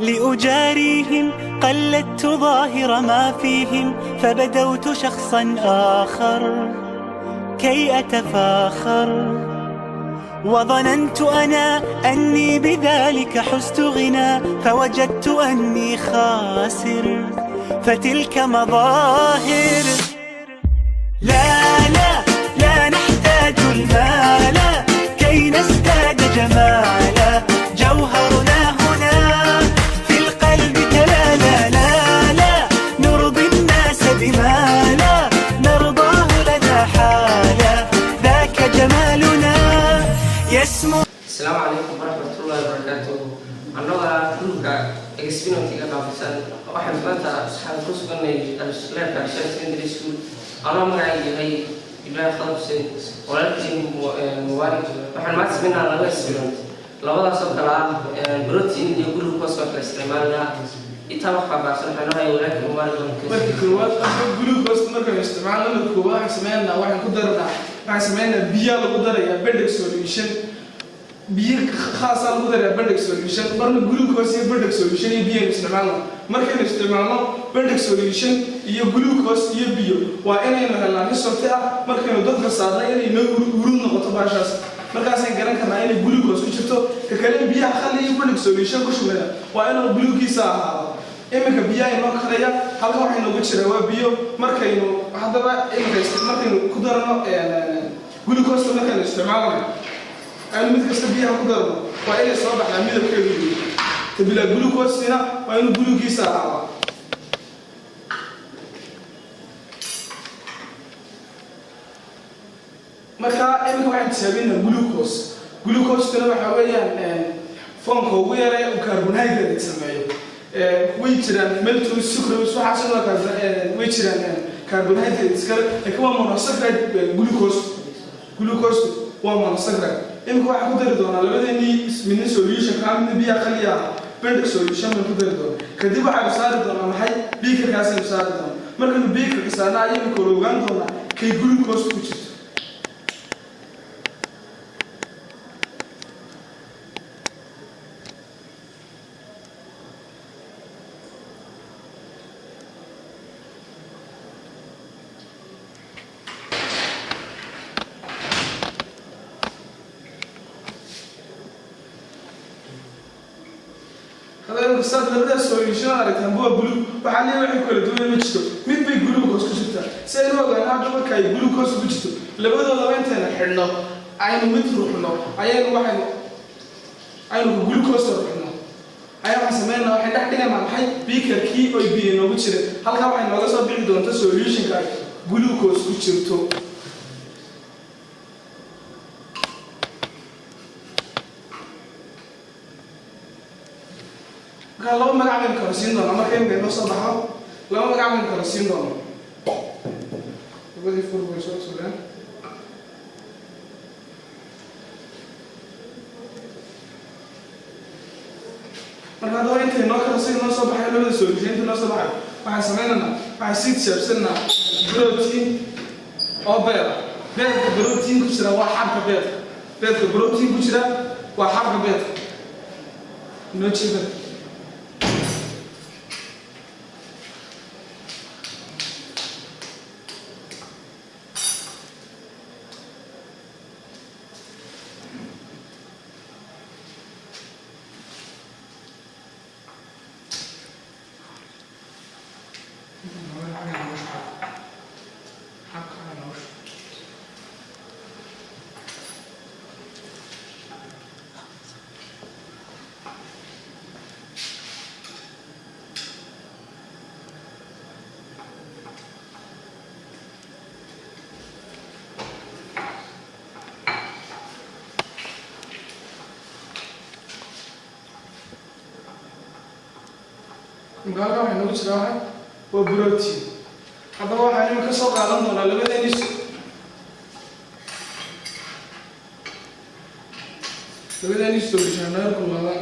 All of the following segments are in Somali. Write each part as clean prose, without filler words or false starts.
لأجاريهم قلدت ظاهر ما فيهم فبدوت شخصا آخر كي أتفاخر وظننت أنا أني بذلك حزت غنى فوجدت أني خاسر فتلك مظاهر لا لا لا نحتاج المال كي نزداد جمالا جوهرنا هنا في القلب تلالا لا لا نرضي الناس بما لا نرضاه لنا حالا ذاك جمالنا يسمو. السلام عليكم ورحمة الله وبركاته. أنا كلك إكسبيرينس كذا مثلا واحد مثلا حال كوس قلني السلام كارشة سكندري سكول أنا معي هاي إبراهيم خلص ولكن موارد واحد ما تسمعنا على الإكسبيرينس لو هذا صار كلام بروتين يقولوا كوس وقت استعمالنا يتوقع بس إحنا هاي ولكن موارد الكروات يقولوا كوس مركب استعمالنا الكروات سمعنا واحد قدرنا واحد سمعنا بيا لقدر يا بدك سوليوشن بيا خاصة لقدر يا بدك سوليوشن برنا جلوكوز يا بدك سوليوشن يبيا استعمالنا مركب استعمالنا بدك سوليوشن يا جلوكوز يا بيو وأنا مثلا نسوتها مركب ضد الصادق يعني نقولون نقطة بعشاس مركز إنجران كنا يعني جلوكوز كشفتوا ككلام بيا خلي بدك سوليوشن كش منها وأنا جلوكي ساعة إما كبيا إنه خليا هل هو إنه بتشرب بيو مركب إنه هذا بقى إنه مركب قدرنا يعني جلوكوز مركب استعمالنا أنا متكسر بيها قدرنا وإلى صباح عميل كبير تبلا جلوكوز هنا وإنه جلوكي ساعة marka imika waxaan tijaabinaa glucose tana waxa weeyaan foonka ugu yare uu carbohydrate sameeyo way jiraan maltose sucrose waxa sidoo kale way jiraan carbohydrates kale laakiin waa monosaccharide glucose waa monosaccharide imika waxaan ku dari doonaa labadeeni mini solution kaamina biya khaliya bendic solution ku dari doonaa kadib waxaan saari doonaa maxay beakerkaas in saari doonaa marka beakerka saarna ayuu ku ogaan doonaa kay glucose ku jirto هذا الصاد لبدا سوليوشن أركان هو بلو وحاليا واحد كل دول مجتو مين بيجلوكوز كشتا سيروا قال هذا ما كاي جلوكوز بجتو لبدا لوين تنا حنا عين متروحنا عين واحد عين جلوكوز روحنا عين حسمينا واحد تحتنا مع حي بيكر كي أو بينو بتشرب هل كان واحد ناقص بيجي دون تسوليوشن كاي جلوكوز بجتو قال لو ما نعمل كرسين دون أما كم بينو صباحا لو ما نعمل كرسين دون بدي فور بيشوف سلام مرة دور أنت هنا كرسين دون صباحا لو بدي سوليوشن دون صباحا مع سمعنا مع سيد شابسنا بروتين أو بيت بروتين كشرا واحد بيت بروتين كشرا واحد بيت نوتشي بيت مقالة واحد نقول شراها وبروتين هذا واحد يمكن سوق على النور على بدأ يش بدأ يشتغل جنار كل هذا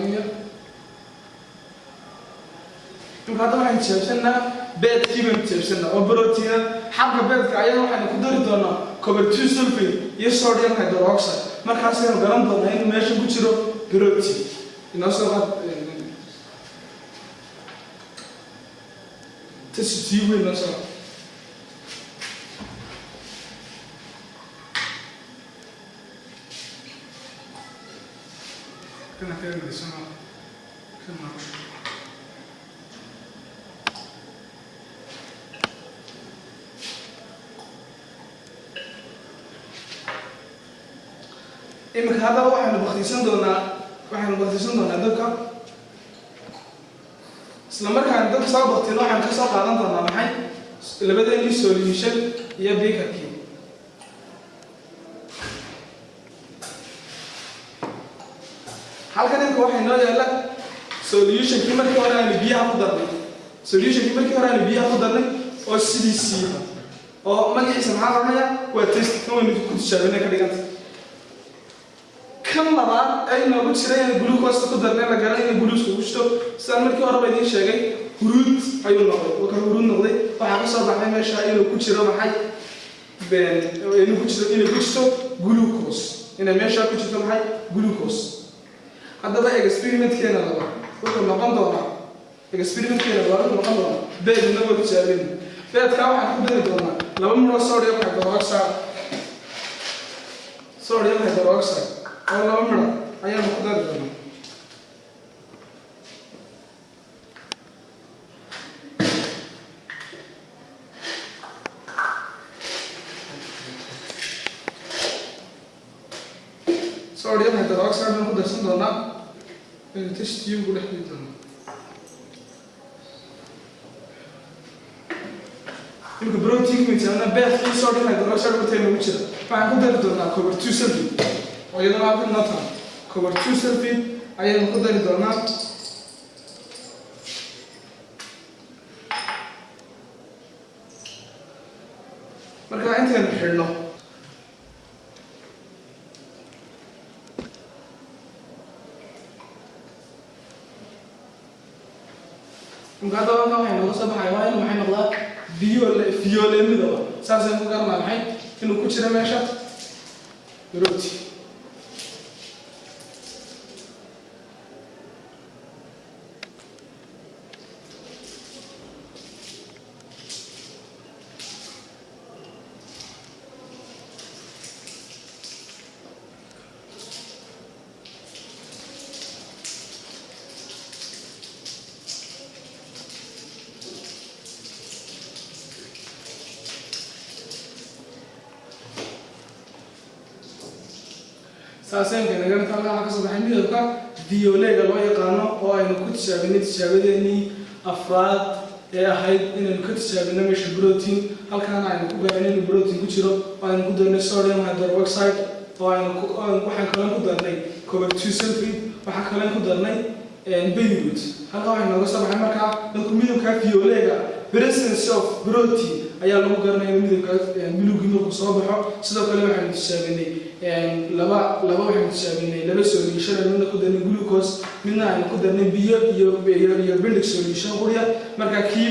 يمكن هذا واحد يشتغلنا بيت كيم يشتغلنا وبروتين حبة بيت كأي واحد نقدر دونا كوبرتين سلفين يسوديوم هيدروكسيد ما كاسين غرام دونا إنه ماشي بتشرب بروتين الناس تسيب الناس كنا كده بنسمع كنا إمك هذا واحد بخيسان دونا دبك إسلام مركان دبك صار بختنا واحد كسر قادم دونا محي اللي بدأ لي solution يبي كذي حال كده واحد نادي قال لك solution كي مركي ورا نبيها خضرني solution كي مركي ورا نبيها خضرني أو CDC أو ما جي اسمها رمية وتست هو اللي كنت شايفينه كده كده كم مرة أي نقول شريان جلوكوز تقدر نلا جراني جلوكوز وشتو سامر كي أنا بدين شيء هرود أيوة نقول وكان هرود نقول وحاجة صار بحي ماشي إنه كل شيء ما حي بين إنه كل شيء جلوكوز إنه ماشي كل شيء ما حي جلوكوز هذا بقى إكسبيرمنت كنا لا وكم نقام دونا إكسبيرمنت كنا لا وكم نقام دونا بين نقول شيء فات كاو حكون بين دونا لما مرة صار يوم حكوا أكثر صار يوم حكوا أكثر أولا مرة أيام مقدار دونا صار يوم حكوا أكثر من مقدار سن دونا تشتيو يقول إحنا دونا يمكن بروتين مثلا بيت في صار يوم حكوا أكثر من تاني وشة فعنقدر دونا كبر 2 سلفي ويلا نعمل نطع كبر 2 سلفي أيام مقدار دونا مركب أنت هنحلنا مقعد وانا وحين وصل حيوان وحين الله فيول مدوا ساسا مقعد مع الحين إنه كشرة ماشى روتي ساسين كنا قلنا كلا حكسب حميد وكا فيولي قالوا يقانو أو إنه كنت شابني أفراد هاي إنه كنت شابني مش بروتين هل كان عندنا كوبا إنه بروتين كتيرو أو إنه كده نصورهم هذا الويب سايت أو إنه وحنا كلام كده ناي كوبا 2 سلفي وحنا كلام كده ناي بيروت هل هو إنه قصة بحمر كا نقول ميدو كا فيولي قا presence of protein ayaa lagu garanaya midabka bilowgii markuu soo baxo sidoo kale waxaan tishaabinay laba waxaan tishaabinay laba solution midna ku darnay glucose midna aan ku darnay biyo iyo bendic solution qoriya marka kii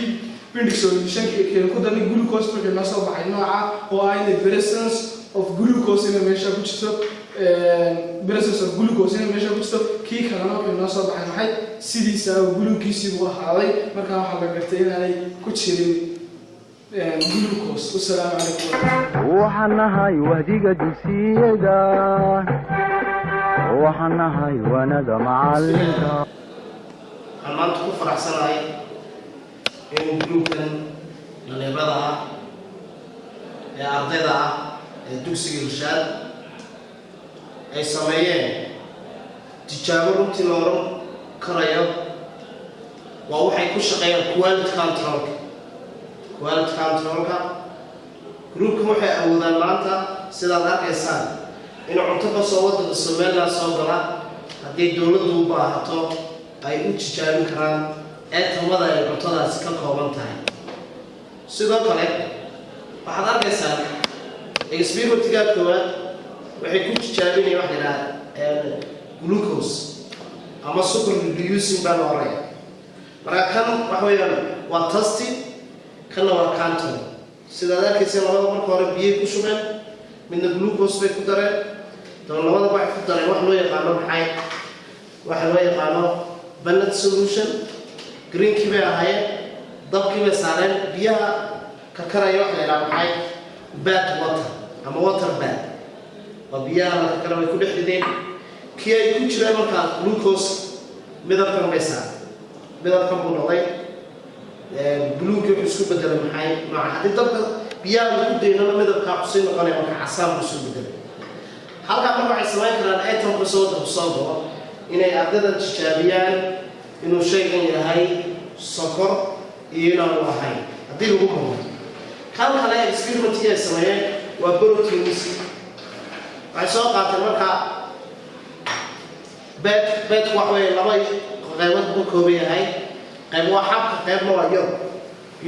bendic solution kii ku darnay glucose wuxuu la soo baxay nooca oo ah in the presence of glucose in meesha ku jirto presence of glucose in meesha ku jirto kii kalena wuxuu la soo baxay maxay sidiisa glucose uu ahaaday marka waxa la gartay inay ku jirin glucose. Assalaamu calaykum waxaan nahay wahdiga dugsiyada waxaan nahay wanada macalinka waxaan maanta ku faraxsanahay in gluukan dhalinyarada ah ee ardayda ah ee dugsiga Irshaad ay sameeyeen tijaabo runtii la oran karayo waa waxay ku shaqeeyaan quality control-ka group-ka waxay awoodaan maanta sidaad arkaysaan in cunto ka soo wadada Soomaaliya soo gala haddii dawladdu u baahato ay u tijaabin karaan ee tamada ay cuntadaas ka kooban tahay sidoo kale waxaad arkaysaan experiment-ga koowaad waxay ku tijaabinayaan wax yiraahdo glucose ama sugar reducing baa la oranaya marka kan waxa weeyaan waa tasti kana waa control sidaad arkaysaan labada marka hore biyo ku shubeen midna glucose bay ku dareen labada waxay ku dareen wax loo yaqaano maxay waxa loo yaqaano balanced solution green kii bay ahaayeen dabkii bay saareen biyaha ka karaya waxa la yidhaha maxay bad water ama water bad waa biyaha la kala way ku dhex rideen kii ay ku jireen markaa glucose midabkan bay saareen midabkan buu noqday buluugii wuxuu isku bedelay maxay nooca haddii dabka biyaha lagu daynana midabkaa kusii noqonaya marka casaan buu isu bedelay halkaa marka waxay samayn karaan atomka soo galo inay ardaydan tijaabiyaan inuu shaygan yahay sokor iyo inaanu ahayn haddii lagu mudo kan kale experimentkii ay sameeyeen waa proteins waxay soo qaateen marka beed wax weeye laba qaybood buu kooban yahay qayb waa xabka qaybna waa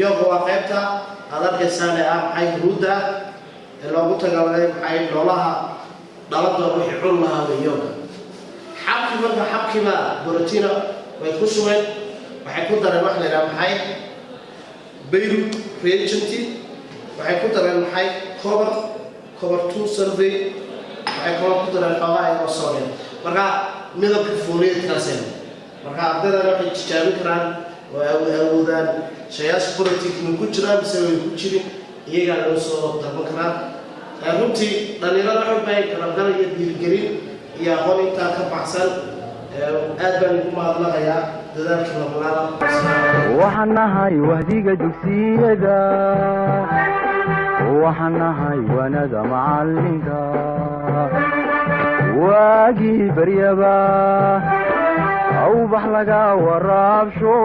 yoga waa qaybta aad arkaysaan ee ah maxay huruudda ee loogu talagalay maxay noolaha dhalada wixii cun lahaa waa yoga xabkii marka xabkiiba borotiina way ku shubeen waxay ku dareen wax la yidhaha maxay beirut reagent waxay ku dareen maxay cover 2 survey waxay kaloo ku dareen xoogaa ay sooleen marka midabka foliyeedkaaseen marka ardaydan waxay tijaabin karaan oo awoodaan shayaasha protein ku jiraan mise way ku jirin iyagaa loo soo dalban karaan runtii dhalinyarada waxay u baahan karaan dal iyo dhiirigelin iyo aqoon intaa ka baxsan aad baan ugu mahadnaqayaa dadaalkii lamalaada waxaan nahay wahdiga dugsiyada waxaan nahay wanada macalinka waagii baryaba awbax laga waraabsho